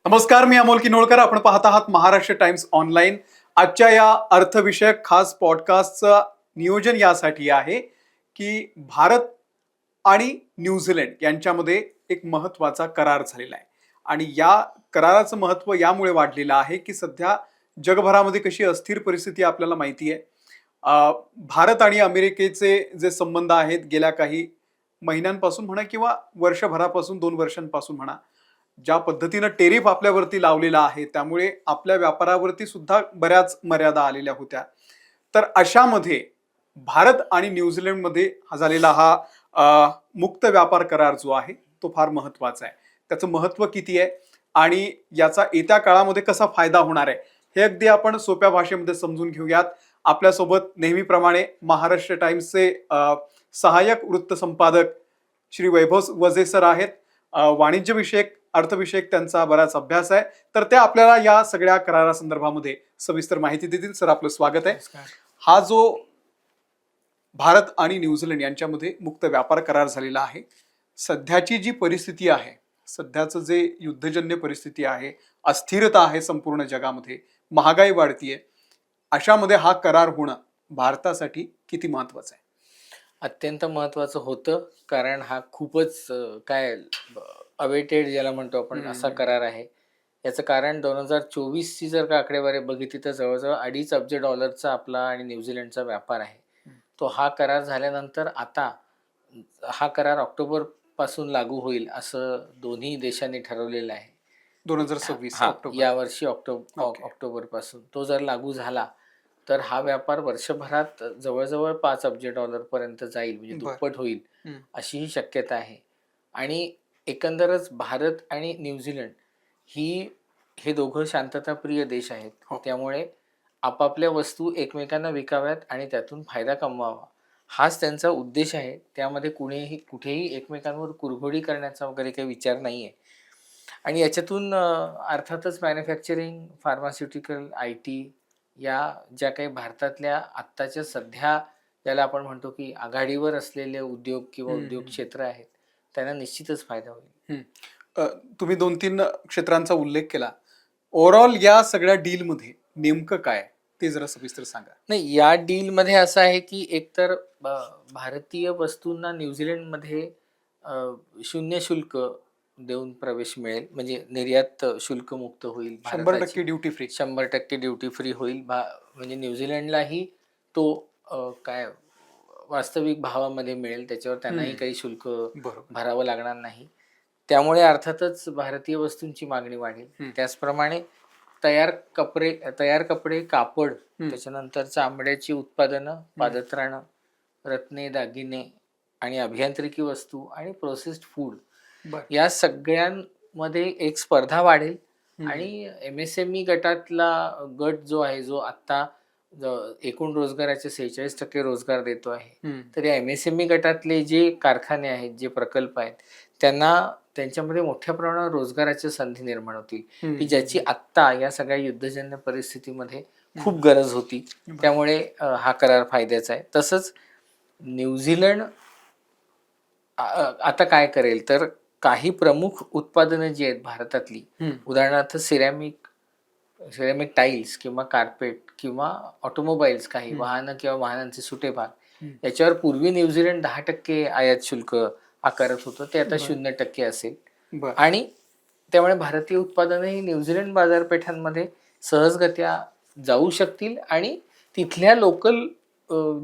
नमस्कार, मी अमोल किनोळकर. आपण पाहत आहात महाराष्ट्र टाइम्स ऑनलाईन. आजच्या या अर्थविषयक खास पॉडकास्टचं नियोजन यासाठी आहे की भारत आणि न्यूझीलंड यांच्यामध्ये एक महत्वाचा करार झालेला आहे. आणि या कराराचं महत्व यामुळे वाढलेलं आहे की सध्या जगभरामध्ये कशी अस्थिर परिस्थिती आपल्याला माहिती आहे. भारत आणि अमेरिकेचे जे संबंध आहेत गेल्या काही महिन्यांपासून म्हणा किंवा वर्षभरापासून 2 वर्षांपासून म्हणा, ज्या पद्धतीनं टेरिफ आपल्यावरती लावलेला आहे त्यामुळे आपल्या व्यापारावरती सुद्धा बऱ्याच मर्यादा आलेल्या होत्या. तर अशामध्ये भारत आणि न्यूझीलंडमध्ये झालेला हा मुक्त व्यापार करार जो आहे तो फार महत्वाचा आहे. त्याचं महत्व किती आहे आणि याचा येत्या काळामध्ये कसा फायदा होणार आहे हे अगदी आपण सोप्या भाषेमध्ये समजून घेऊयात. आपल्यासोबत नेहमीप्रमाणे महाराष्ट्र टाइम्सचे सहाय्यक वृत्त संपादक श्री वैभव वजे सर आहेत. वाणिज्य विषयक अर्थविषयक त्यांचा बराच अभ्यास आहे, तर ते आपल्याला या सगळ्या करारासंदर्भामध्ये सविस्तर माहिती देतील. सर, आपलं स्वागत आहे. हा जो भारत आणि न्यूझीलंड यांच्यामध्ये मुक्त व्यापार करार झालेला आहे, सध्याची जी परिस्थिती आहे, सध्याचं जे युद्धजन्य परिस्थिती आहे, अस्थिरता आहे संपूर्ण जगामध्ये, महागाई वाढतीये, अशामध्ये हा करार होणं भारतासाठी किती महत्वाचं आहे? अत्यंत महत्वाचं होतं, कारण हा खूपच काय अवेटेड ज्याला म्हणतो आपण असा करार आहे. याचं कारण 2024ची जर का आकडेवारी बघितली तर जवळजवळ $2.5 अब्ज आपला आणि न्यूझीलंडचा व्यापार आहे. तो हा करार झाल्यानंतर आता हा करार ऑक्टोबर पासून लागू होईल असं दोन्ही देशांनी ठरवलेलं आहे. 2026 यावर्षी ऑक्टोबर पासून तो जर लागू झाला तर हा व्यापार वर्षभरात जवळजवळ $5 अब्ज पर्यंत जाईल, म्हणजे दुप्पट होईल अशी ही शक्यता आहे. आणि एकंदरच भारत आणि न्यूझीलंड हे दोघं शांतताप्रिय देश आहेत. त्यामुळे आपापल्या वस्तू एकमेकांना विकाव्यात आणि त्यातून फायदा कमवावा हाच त्यांचा उद्देश आहे. त्यामध्ये कुठेही एकमेकांवर कुरघोडी करण्याचा वगैरे काही विचार नाही आहे. आणि याच्यातून अर्थातच मॅन्युफॅक्चरिंग, फार्मास्युटिकल, IT या ज्या काही भारतातल्या आत्ताच्या सध्या ज्याला आपण म्हणतो की आघाडीवर असलेले उद्योग किंवा उद्योग क्षेत्र आहेत त्यांना निश्चितच फायदा होईल. तुम्ही 2-3 क्षेत्रांचा उल्लेख केला. ओव्हरऑल या सगळ्या डीलमध्ये नेमकं काय ते जरा सविस्तर सांगा. नाही, या डीलमध्ये असं आहे की एकतर भारतीय वस्तूंना न्यूझीलंडमध्ये 0 शुल्क देऊन प्रवेश मिळेल, म्हणजे निर्यात शुल्क मुक्त होईल. 100% ड्युटी फ्री. 100% ड्युटी फ्री होईल. म्हणजे न्यूझीलंडलाही तो काय वास्तविक भावामध्ये मिळेल, त्याच्यावर त्यांनाही काही शुल्क भरावं लागणार नाही. त्यामुळे अर्थातच भारतीय वस्तूंची मागणी वाढेल. त्याचप्रमाणे तयार कपडे, कापड, त्याच्यानंतर चामड्याची उत्पादनं, पादत्राणं, रत्ने, दागिने आणि अभियांत्रिकी वस्तू आणि प्रोसेस्ड फूड या सगळ्यांमध्ये एक स्पर्धा वाढेल. आणि MSME गटातला गट जो आहे, जो आता एकूण रोजगाराचे 46% रोजगार देतो आहे, तर या MSME गटातले जे कारखाने आहेत, जे प्रकल्प आहेत, त्यांच्यामध्ये मोठ्या प्रमाणावर रोजगाराच्या संधी निर्माण होतील, की ज्याची आत्ता या सगळ्या युद्धजन्य परिस्थितीमध्ये खूप गरज होती. त्यामुळे हा करार फायद्याचा आहे. तसंच न्यूझीलंड आता काय करेल तर काही प्रमुख उत्पादनं जी आहेत भारतातली, उदाहरणार्थ सिरॅमिक टाईल्स किंवा कार्पेट किंवा ऑटोमोबाईल्स, काही वाहनं किंवा वाहनांचे सुटे भाग, याच्यावर पूर्वी न्यूझीलंड 10% आयात शुल्क आकारत होतं, ते आता 0% असेल. आणि त्यामुळे भारतीय उत्पादनं ही न्यूझीलंड बाजारपेठांमध्ये सहजगत्या जाऊ शकतील आणि तिथल्या लोकल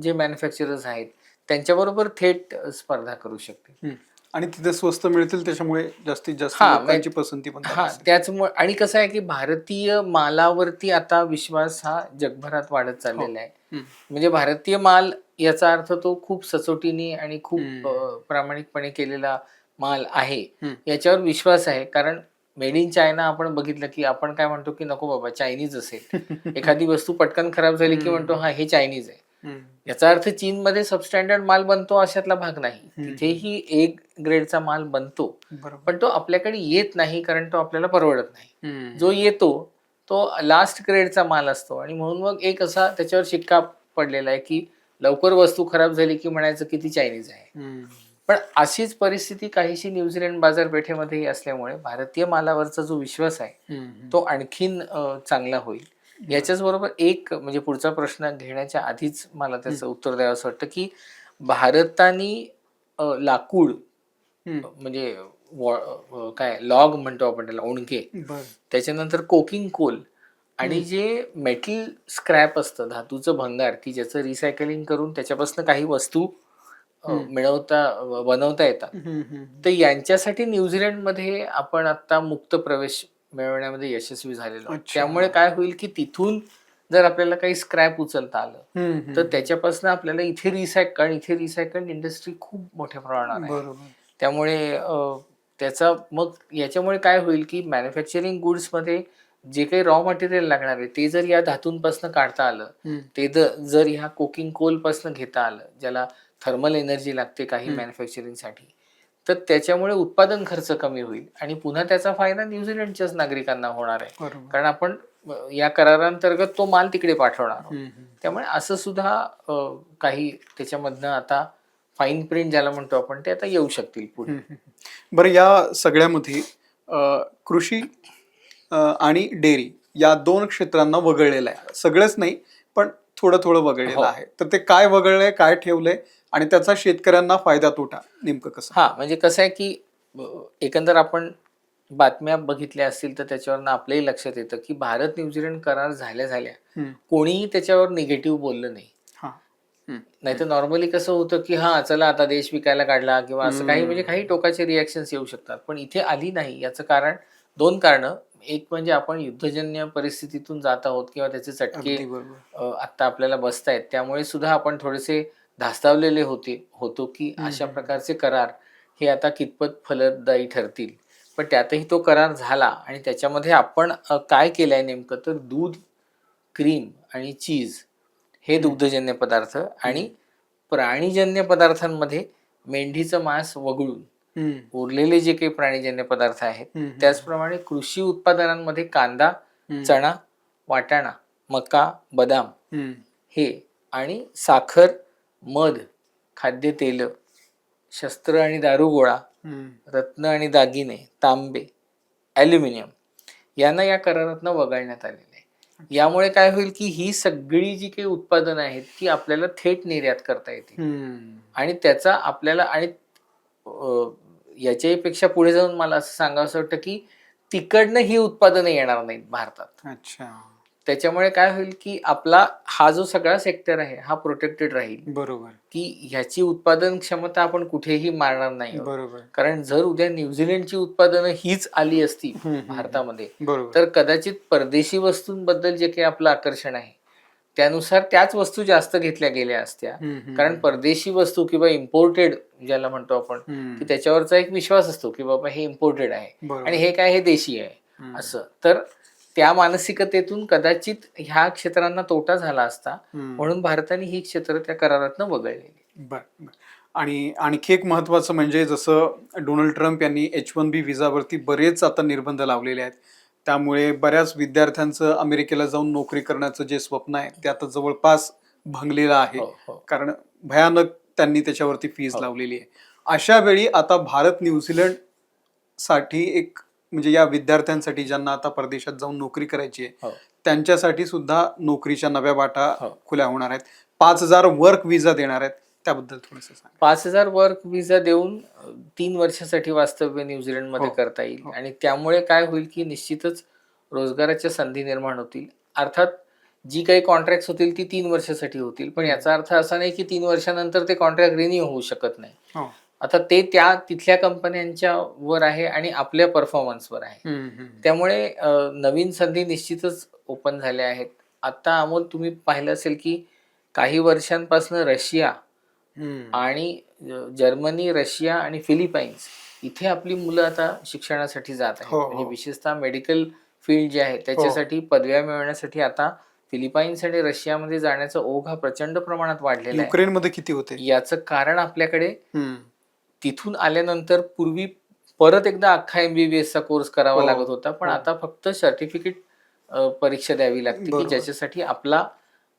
जे मॅन्युफॅक्चरर्स आहेत त्यांच्याबरोबर थेट स्पर्धा करू शकतील. आणि तिथे स्वस्त मिळतील, त्याच्यामुळे जास्तीत जास्त लोकांची पसंती पण त्याचमुळे. आणि कसं आहे की भारतीय मालावरती आता विश्वास हा जगभरात वाढत चाललेला आहे. म्हणजे भारतीय माल याचा अर्थ तो खूप सचोटीने आणि खूप प्रामाणिकपणे केलेला माल आहे, याच्यावर विश्वास आहे. कारण मेड इन चायना आपण बघितलं की आपण काय म्हणतो की नको बाबा चायनीज असेल. एखादी वस्तू पटकन खराब झाली की म्हणतो हा हे चायनीज आहे. याचा अर्थ चीनमध्ये सबस्टँडर्ड माल बनतो अशातला भाग नाही. तिथेही एक ग्रेडचा माल बनतो, पण तो आपल्याकडे येत नाही कारण तो आपल्याला परवडत नाही. जो येतो तो लास्ट ग्रेडचा माल असतो. आणि म्हणून मग एक असा त्याच्यावर शिक्का पडलेला आहे की लवकर वस्तू खराब झाली की म्हणायचं की ती चायनीज आहे. पण अशीच परिस्थिती काहीशी न्यूझीलंड बाजारपेठेमध्येही असल्यामुळे भारतीय मालावरचा जो विश्वास आहे तो आणखीन चांगला होईल. याच्याच बरोबर एक म्हणजे पुढचा प्रश्न घेण्याच्या आधीच मला त्याचं उत्तर द्यावं असं वाटतं की भारताने लाकूड म्हणजे काय लॉग म्हणतो आपण त्याला, ओणके, त्याच्यानंतर कोकिंग कोल आणि जे मेटल स्क्रॅप असतं, धातूचं भंगार, की ज्याचं रिसायकलिंग करून त्याच्यापासून काही वस्तू बनवता येतात, तर यांच्यासाठी न्यूझीलंडमध्ये आपण आता मुक्त प्रवेश मिळवण्यामध्ये यशस्वी झालेलो आहोत. त्यामुळे काय होईल की तिथून जर आपल्याला काही स्क्रॅप उचलता आलं तर त्याच्यापासून आपल्याला इथे रिसायकल इंडस्ट्री खूप मोठ्या प्रमाणात आहे. त्यामुळे त्याचा मग याच्यामुळे काय होईल की मॅन्युफॅक्चरिंग गुड्स मध्ये जे काही रॉ मटेरियल लागणार आहे ते जर या धातूंपासून काढता आलं, ते जर ह्या कोकिंग कोल पासून घेता आलं, ज्याला थर्मल एनर्जी लागते काही मॅन्युफॅक्चरिंगसाठी, तर त्याच्यामुळे उत्पादन खर्च कमी होईल आणि पुन्हा त्याचा फायदा न्यूझीलंडच्याच नागरिकांना होणार आहे, कारण आपण या करारांतर्गत तो माल तिकडे पाठवणार आहोत. त्यामुळे असं सुद्धा काही त्याच्यामधनं आता फाईन प्रिंट ज्याला म्हणतो आपण ते आता येऊ शकतील पुढे. बरं, या सगळ्यामध्ये कृषी आणि डेअरी या दोन क्षेत्रांना वगळलेलं आहे, सगळंच नाही पण थोडं थोडं वगळलेलं आहे. तर ते काय वगळलंय, काय ठेवलंय आणि त्याचा शेतकऱ्यांना फायदा तोटा नेमकं कसं? म्हणजे कसं आहे की एकंदर आपण बातम्या बघितल्या असतील तर त्याच्यावरनं आपलंही लक्षात येतं की भारत न्यूझीलंड करार झाल्या कोणीही त्याच्यावर निगेटिव्ह बोललं नाही. नाही तर नॉर्मली कसं होतं की चला आता देश विकायला काढला किंवा असं काही, म्हणजे काही टोकाचे रिॲक्शन्स येऊ शकतात, पण इथे आली नाही. याचं कारण दोन कारणं. एक म्हणजे आपण युद्धजन्य परिस्थितीतून जात आहोत किंवा त्याचे चटके आता आपल्याला बसतायत, त्यामुळे सुद्धा आपण थोडेसे धास्तावलेले होतो की अशा प्रकारचे करार हे आता कितपत फलदायी ठरतील. पण त्यातही तो करार झाला आणि त्याच्यामध्ये आपण काय केलंय नेमकं तर दूध, क्रीम आणि चीज हे दुग्धजन्य पदार्थ आणि प्राणीजन्य पदार्थांमध्ये मेंढीचं मांस वगळून उरलेले जे काही प्राणीजन्य पदार्थ आहेत, त्याचप्रमाणे कृषी उत्पादनांमध्ये कांदा, चणा, वाटाणा, मका, बदाम हे आणि साखर, मध, खाद्यतेल, शस्त्र आणि दारुगोळा, रत्न आणि दागिने, तांबे, ॲल्युमिनियम यांना या करारातनं वगळण्यात आलेले आहे. यामुळे काय होईल की ही सगळी जी काही उत्पादनं आहेत ती आपल्याला थेट निर्यात करता येतील आणि त्याचा आपल्याला आणि याच्याही पेक्षा पुढे जाऊन मला असं सांगावं वाटतं की तिकडनं ही उत्पादनं येणार नाहीत भारतात. अच्छा. त्याच्यामुळे काय होईल की आपला हा जो सगळा सेक्टर आहे हा प्रोटेक्टेड राहील. बरोबर. की ह्याची उत्पादन क्षमता आपण कुठेही मारणार नाही. बरोबर. कारण जर उद्या न्यूझीलंडची उत्पादनं हीच आली असती भारतामध्ये तर कदाचित परदेशी वस्तूंबद्दल जे काही आपलं आकर्षण आहे त्यानुसार त्याच वस्तू जास्त घेतल्या गेल्या असत्या. कारण परदेशी वस्तू किंवा इम्पोर्टेड ज्याला म्हणतो आपण की त्याच्यावरचा एक विश्वास असतो की बाबा हे इम्पोर्टेड आहे आणि हे काय हे देशी आहे असं. तर त्या मानसिकतेतून कदाचित ह्या क्षेत्रांना तोटा झाला असता, म्हणून भारताने ही क्षेत्र त्या करारातनं वगळलेली. बरं. आणि आणखी एक महत्वाचं म्हणजे जसं डोनाल्ड ट्रम्प यांनी H-1B व्हिसावरती बरेच आता निर्बंध लावलेले आहेत, त्यामुळे बऱ्याच विद्यार्थ्यांचं अमेरिकेला जाऊन नोकरी करण्याचं जे स्वप्न आहे ते आता जवळपास भंगलेलं आहे. कारण भयानक त्यांनी त्याच्यावरती फीज लावलेली आहे. अशा वेळी आता भारत न्यूझीलंड साठी एक म्हणजे या विद्यार्थ्यांसाठी ज्यांना आता परदेशात जाऊन नोकरी करायची आहे त्यांच्यासाठी सुद्धा नोकरीच्या नव्या वाटा खुल्या होणार आहेत. 5,000 वर्क व्हिसा देणार आहेत, त्याबद्दल थोडंसं सांगा. 5,000 वर्क व्हिसा देऊन 3 वर्षासाठी वास्तव्य न्यूझीलंडमध्ये करता येईल आणि त्यामुळे काय होईल की निश्चितच रोजगाराच्या संधी निर्माण होतील. अर्थात जी काही कॉन्ट्रॅक्ट होतील ती 3 वर्षासाठी होतील, पण याचा अर्थ असा नाही की 3 वर्षानंतर ते कॉन्ट्रॅक्ट रिन्यू होऊ शकत नाही. आता ते त्या तिथल्या कंपन्यांच्या वर आहे आणि आपल्या परफॉर्मन्सवर आहे. त्यामुळे नवीन संधी निश्चितच ओपन झाल्या आहेत. आता अमोल तुम्ही पाहिलं असेल की काही वर्षांपासून रशिया आणि जर्मनी, रशिया आणि फिलिपाईन्स इथे आपली मुलं आता शिक्षणासाठी जात आहेत. म्हणजे विशेषतः मेडिकल फील्ड जे आहे त्याच्यासाठी पदव्या मिळवण्यासाठी आता फिलिपाईन्स आणि रशियामध्ये जाण्याचा ओघ हा प्रचंड प्रमाणात वाढलेला आहे. युक्रेनमध्ये किती होते? याचं कारण आपल्याकडे तिथून आल्यानंतर पूर्वी परत एकदा अख्खा MBBS चा कोर्स करावा लागत होता, पण आता फक्त सर्टिफिकेट परीक्षा द्यावी लागते की ज्याच्यासाठी आपला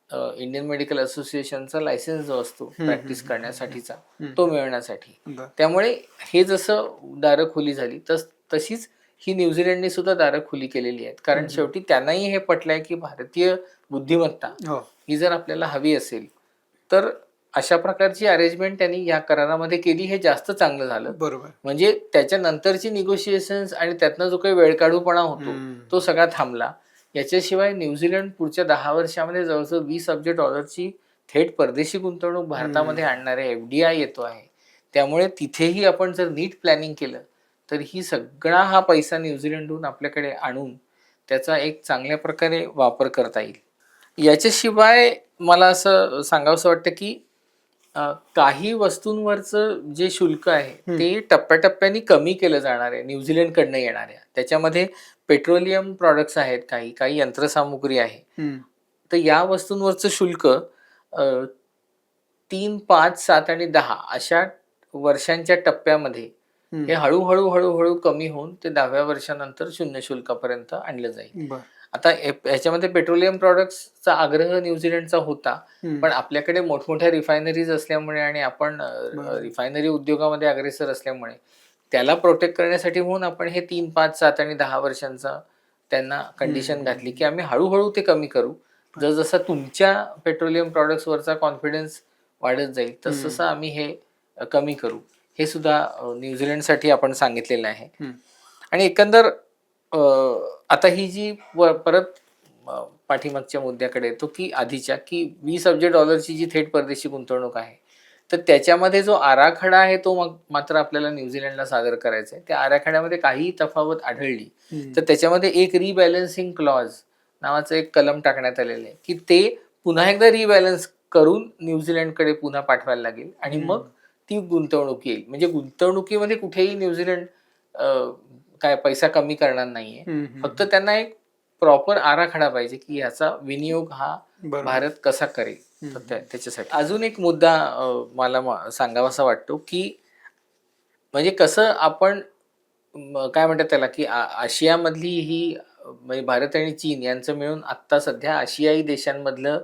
इंडियन मेडिकल असोसिएशनचा लायसन्स जो असतो प्रॅक्टिस करण्यासाठीचा तो मिळवण्यासाठी. बरं. त्यामुळे हे जसं दारं खुली झाली तशीच ही न्यूझीलंडने सुद्धा दारं खुली केलेली आहेत. कारण शेवटी त्यांनाही हे पटलंय की भारतीय बुद्धिमत्ता हो. ही जर आपल्याला हवी असेल तर अशा प्रकारची अरेंजमेंट त्यांनी या करारामध्ये केली, हे जास्त चांगलं झालं. बरोबर. म्हणजे त्याच्यानंतरची निगोशिएशन्स आणि त्यातनं जो काही वेळकाढूपणा होतो तो सगळा थांबला. याच्याशिवाय न्यूझीलंड पुढच्या 10 वर्षामध्ये जवळजवळ $20 अब्ज थेट परदेशी गुंतवणूक भारतामध्ये आणणारे FDI येतो आहे. त्यामुळे तिथेही आपण जर नीट प्लॅनिंग केलं तर ही सगळा हा पैसा न्यूझीलंडहून आपल्याकडे आणून त्याचा एक चांगल्या प्रकारे वापर करता येईल. याच्याशिवाय मला असं सांगावंसं वाटतं की काही वस्तूंवरचं जे शुल्क आहे ते टप्प्याटप्प्याने कमी केलं जाणार आहे न्यूझीलंडकडनं येणाऱ्या. त्याच्यामध्ये पेट्रोलियम प्रॉडक्ट्स आहेत, काही काही यंत्रसामुग्री आहे. तर या वस्तूंवरचं शुल्क 3, 5, 7 आणि 10 अशा वर्षांच्या टप्प्यामध्ये हे हळूहळू हळूहळू कमी होऊन ते 10व्या वर्षानंतर शून्य शुल्कापर्यंत आणलं जाईल. आता ह्याच्यामध्ये पेट्रोलियम प्रॉडक्ट्सचा आग्रह न्यूझीलंडचा होता, पण आपल्याकडे मोठमोठ्या रिफायनरीज असल्यामुळे आणि आपण रिफायनरी उद्योगामध्ये अग्रेसर असल्यामुळे त्याला प्रोटेक्ट करण्यासाठी म्हणून आपण हे 3, 5, 7 आणि 10 वर्षांचा त्यांना कंडिशन घातली की आम्ही हळूहळू ते कमी करू. जसं तुमच्या पेट्रोलियम प्रॉडक्ट्सवरचा कॉन्फिडन्स वाढत जाईल तसं आम्ही हे कमी करू. हे सुद्धा न्यूझीलंडसाठी आपण सांगितलेलं आहे. आणि एकंदर आता ही जी परत पाठीमागच्या मुद्द्याकडे येतो की आधीच्या की $20 अब्ज जी थेट परदेशी गुंतवणूक आहे तर त्याच्यामध्ये जो आराखडा आहे तो मात्र आपल्याला न्यूझीलंडला सादर करायचा आहे. त्या आराखड्यामध्ये काही तफावत आढळली तर त्याच्यामध्ये एक रिबॅलन्सिंग क्लॉज नावाचं एक कलम टाकण्यात आलेलं आहे की ते पुन्हा एकदा रिबॅलन्स करून न्यूझीलंडकडे पुन्हा पाठवायला लागेल आणि मग ती गुंतवणूक येईल. म्हणजे गुंतवणुकीमध्ये कुठेही न्यूझीलंड काय पैसा कमी करणार नाहीये, फक्त त्यांना एक प्रॉपर आराखडा पाहिजे की याचा विनियोग हा भारत कसा करेल. त्याच्यासाठी अजून एक मुद्दा मला सांगावासा वाटतो की म्हणजे कसं आपण काय म्हणतात त्याला की आशियामधली ही म्हणजे भारत आणि चीन यांचं मिळून आत्ता सध्या आशियाई देशांमधलं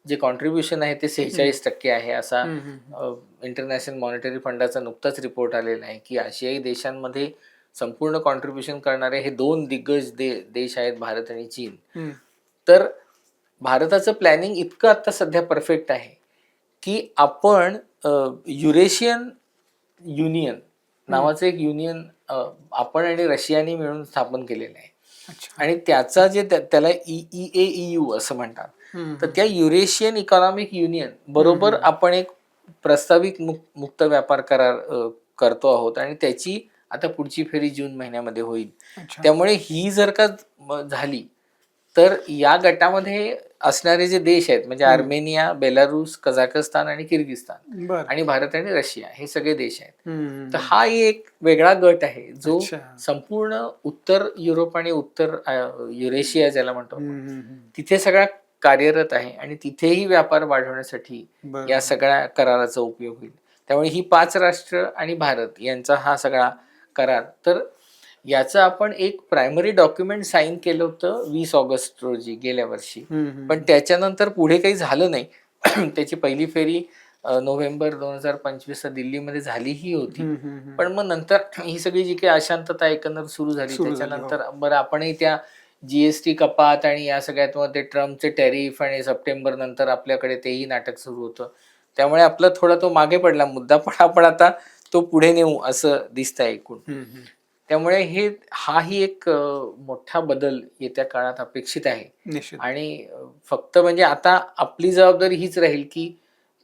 जे कॉन्ट्रीब्युशन आहे ते 46% आहे असा इंटरनॅशनल मॉनिटरी फंडाचा नुकताच रिपोर्ट आलेला आहे की आशियाई देशांमध्ये संपूर्ण कॉन्ट्रीब्युशन करणारे हे 2 दिग्गज देश आहेत, भारत आणि चीन. तर भारताचं प्लॅनिंग इतकं आता सध्या परफेक्ट आहे की आपण युरेशियन युनियन नावाचं एक युनियन आपण आणि रशियाने मिळून स्थापन केलेलं आहे. आणि त्याचा जे त्याला EEAEU असं म्हणतात. तर त्या युरेशियन इकॉनॉमिक युनियन बरोबर आपण एक प्रस्तावित मुक्त व्यापार करार करतो आहोत आणि त्याची आता पुढची फेरी जून महिन्यामध्ये होईल. त्यामुळे ही जर का झाली तर या गटामध्ये असणारे जे देश आहेत म्हणजे आर्मेनिया, बेलारूस, कझाकस्तान आणि किर्गिस्तान आणि भारत आणि रशिया हे सगळे देश आहेत. तर हा एक वेगळा गट आहे जो संपूर्ण उत्तर युरोप आणि उत्तर युरेशिया ज्याला म्हणतो तिथे सगळा कार्यरत आहे आणि तिथेही व्यापार वाढवण्यासाठी या सगळ्या कराराचा उपयोग होईल. त्यामुळे ही 5 राष्ट्र आणि भारत यांचा हा सगळा करार. तर याचं आपण एक प्रायमरी डॉक्युमेंट साईन केलं होतं 20 ऑगस्ट रोजी गेल्या वर्षी, पण त्याच्यानंतर पुढे काही झालं नाही. त्याची पहिली फेरी नोव्हेंबर 2025 दिल्लीमध्ये झालीही होती, पण मग नंतर ही सगळी जी काही अशांतता एकंदर सुरू झाली त्याच्यानंतर बरं आपणही त्या GST कपात आणि या सगळ्यात मध्ये ट्रम्पचे टॅरिफ आणि सप्टेंबर नंतर आपल्याकडे तेही नाटक सुरू होतं. त्यामुळे आपला थोडा तो मागे पडला मुद्दा, पण आपण आता तो पुढे नेऊ असं दिसतंय एकूण. त्यामुळे हाही एक मोठा बदल येत्या काळात अपेक्षित आहे. आणि फक्त म्हणजे आता आपली जबाबदारी हीच राहील की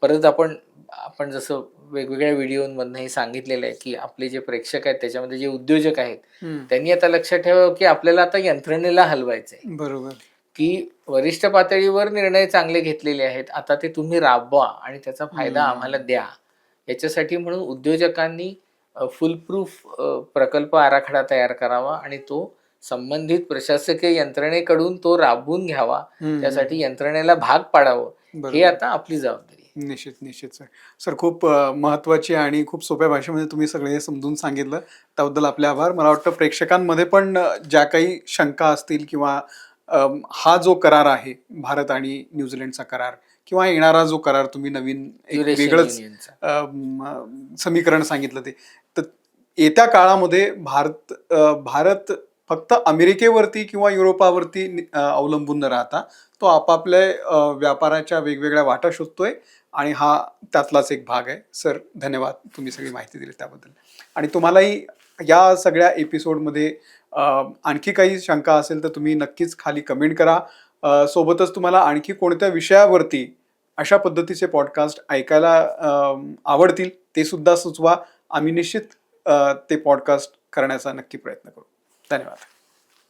परत आपण जसं वेगवेगळ्या व्हिडिओमधनं हे सांगितलेलं आहे की आपले जे प्रेक्षक आहेत त्याच्यामध्ये जे उद्योजक आहेत त्यांनी आता लक्षात ठेवावं की आपल्याला आता यंत्रणेला हलवायचंय. बरोबर की वरिष्ठ पातळीवर निर्णय चांगले घेतलेले आहेत, आता ते तुम्ही राबवा आणि त्याचा फायदा आम्हाला द्या. याच्यासाठी म्हणून उद्योजकांनी फुलप्रूफ प्रकल्प आराखडा तयार करावा आणि तो संबंधित प्रशासकीय यंत्रणेकडून तो राबवून घ्यावा. त्यासाठी यंत्रणेला भाग पाडावं, हे आता आपली जबाबदारी. निश्चित सर, खूप महत्वाची आणि खूप सोप्या भाषेमध्ये तुम्ही सगळे हे समजून सांगितलं, त्याबद्दल आपले आभार. मला वाटतं प्रेक्षकांमध्ये पण ज्या काही शंका असतील किंवा हा जो करार आहे भारत आणि न्यूझीलंडचा करार किंवा येणारा जो करार तुम्ही नवीन एक Eurasian वेगळंच Unionचा. समीकरण सांगितलं ते, तर येत्या काळामध्ये भारत फक्त अमेरिकेवरती किंवा युरोपावरती अवलंबून न राहता तो आपापल्या व्यापाराच्या वेगवेगळ्या वाटा शोधतोय आणि हा त्यातलाच एक भाग आहे. सर, धन्यवाद, तुम्ही सगळी माहिती दिली त्याबद्दल. आणि तुम्हालाही या सगळ्या एपिसोडमध्ये आणखी काही शंका असेल तर तुम्ही नक्कीच खाली कमेंट करा. सोबतच तुम्हाला आणखी कोणत्या विषयावरती अशा पद्धतीचे पॉडकास्ट ऐकायला आवडतील ते सुद्धा सुचवा. आम्ही निश्चित ते पॉडकास्ट करण्याचा नक्की प्रयत्न करू. धन्यवाद.